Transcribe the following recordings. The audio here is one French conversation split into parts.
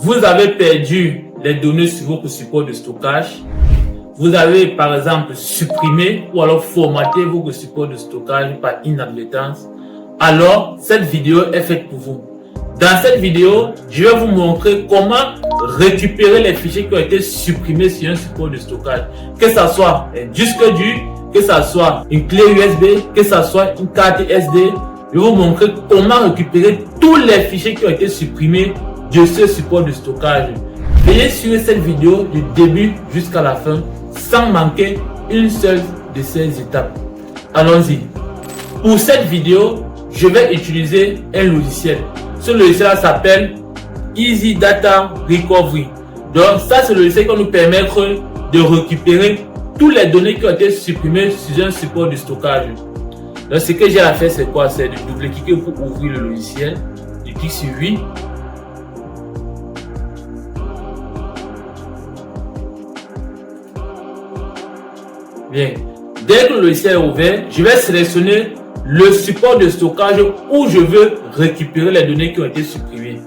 vous avez perdu les données sur votre support de stockage, vous avez par exemple supprimé ou alors formaté votre support de stockage par inadvertance, alors cette vidéo est faite pour vous. Dans cette vidéo, je vais vous montrer comment récupérer les fichiers qui ont été supprimés sur un support de stockage. Que ce soit un disque dur, que ce soit une clé USB, que ce soit une carte SD. Je vais vous montrer comment récupérer tous les fichiers qui ont été supprimés de ce support de stockage. Veuillez suivre cette vidéo du début jusqu'à la fin sans manquer une seule de ces étapes. Allons-y. Pour cette vidéo, je vais utiliser un logiciel. Ce logiciel s'appelle Easy Data Recovery. Donc ça, c'est le logiciel qui va nous permettre de récupérer toutes les données qui ont été supprimées sur un support de stockage. Donc ce que j'ai à faire, c'est quoi? C'est de double-cliquer pour ouvrir le logiciel. Je clique sur oui. Bien. Dès que le logiciel est ouvert, je vais sélectionner le support de stockage où je veux récupérer les données qui ont été supprimées.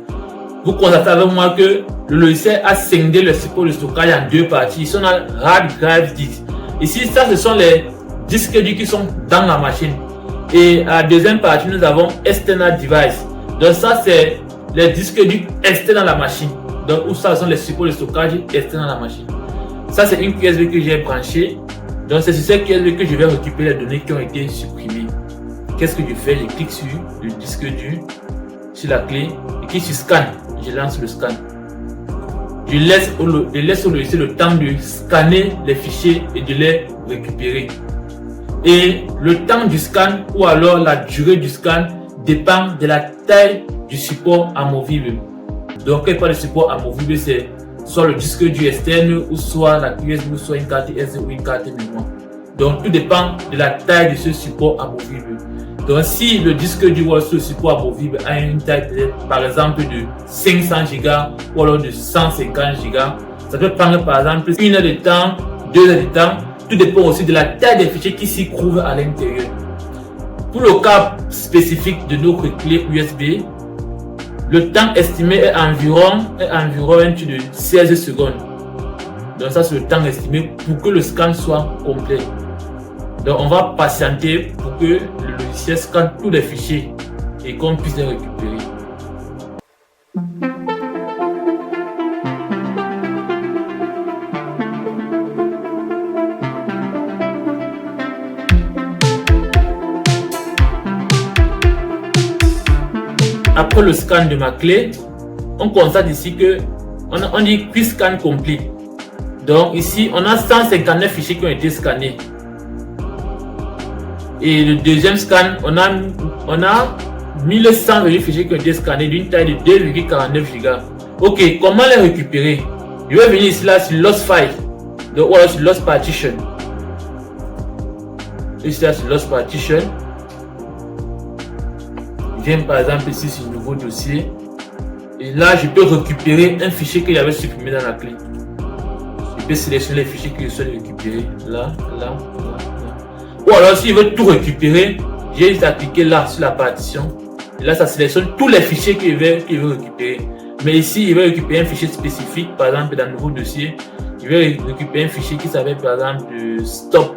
Vous constatez avec moi que le logiciel a scindé le support de stockage en deux parties. Ici, on a hard drive disk. Ici, ça, ce sont les disques durs qui sont dans la machine. Et à la deuxième partie, nous avons external device. Donc ça, c'est les disques durs externes à la machine. Donc où ça sont les supports de stockage externes à la machine. Ça, c'est une clé USB que j'ai branchée. Donc c'est sur cette clé USB que je vais récupérer les données qui ont été supprimées. Qu'est-ce que je fais? Je clique sur le disque dur, sur la clé, je clique sur scan, je lance le scan. Je laisse au logiciel le temps de scanner les fichiers et de les récupérer. Et le temps du scan ou alors la durée du scan dépend de la taille du support amovible. Donc quand il parle de support amovible, c'est soit le disque dur externe ou soit la clé USB ou soit une carte SD ou une carte mémoire. Donc tout dépend de la taille de ce support amovible. Donc si le disque dur ou le support amovible a une taille par exemple de 500 Go ou alors de 150 Go, ça peut prendre par exemple 1 heure de temps, 2 heures de temps. Tout dépend aussi de la taille des fichiers qui s'y trouvent à l'intérieur. Pour le cas spécifique de notre clé USB, le temps estimé est environ de 16 secondes. Donc ça, c'est le temps estimé pour que le scan soit complet. Donc on va patienter pour que le logiciel scanne tous les fichiers et qu'on puisse les récupérer. Après le scan de ma clé, on constate ici que on dit Quick Scan Complete. Donc ici, on a 159 fichiers qui ont été scannés. Et le deuxième scan, on a 1128 fichiers qui ont été scannés d'une taille de 2,49 Go. Ok, comment les récupérer? Je vais venir ici là sur Lost File, donc ou alors sur Lost Partition. Ici là sur Lost Partition. Je viens par exemple ici sur nouveau dossier. Et là, je peux récupérer un fichier que j'avais supprimé dans la clé. Je peux sélectionner les fichiers que je souhaite récupérer. Là. Ou alors, si je veux tout récupérer, j'ai juste à cliquer là sur la partition. Et là, ça sélectionne tous les fichiers que je veux récupérer. Mais ici, je vais récupérer un fichier spécifique. Par exemple, dans le nouveau dossier, je vais récupérer un fichier qui s'appelle par exemple stop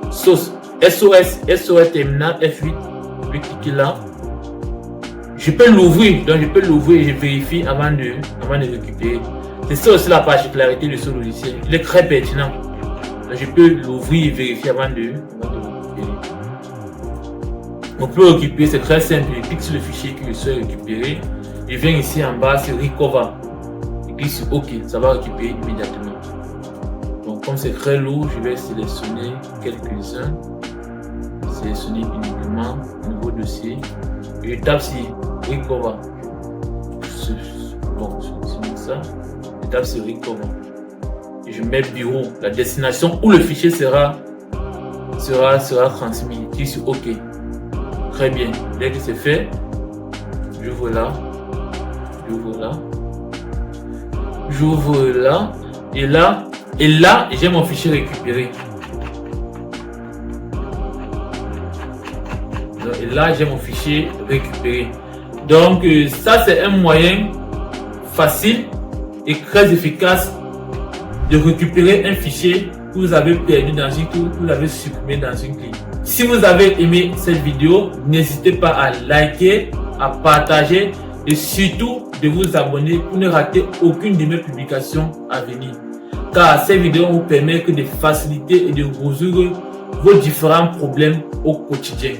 source SOS terminal F8. Je vais cliquer là. Je peux l'ouvrir, donc je peux l'ouvrir et je vérifie avant de récupérer. C'est ça aussi la particularité de ce logiciel. Il est très pertinent. Donc je peux l'ouvrir et vérifier avant de récupérer. On peut récupérer, c'est très simple. Je clique sur le fichier que je souhaite récupérer. Je viens ici en bas sur Recover. Je clique sur OK, ça va récupérer immédiatement. Donc comme c'est très lourd, je vais sélectionner quelques-uns. Sélectionner uniquement un nouveau dossier. Et je tape sur Recover. Bon, je ça. Je tape sur Recover. Et je mets bureau, la destination où le fichier sera transmis. Je clique sur OK. Très bien. Dès que c'est fait, j'ouvre là. Et là, j'ai mon fichier récupéré. Et là, j'ai mon fichier récupéré. Donc, ça, c'est un moyen facile et très efficace de récupérer un fichier que vous avez perdu dans une clé ou que vous avez supprimé dans une clé. Si vous avez aimé cette vidéo, n'hésitez pas à liker, à partager et surtout de vous abonner pour ne rater aucune de mes publications à venir. Car ces vidéos vous permettent de faciliter et de résoudre vos différents problèmes au quotidien.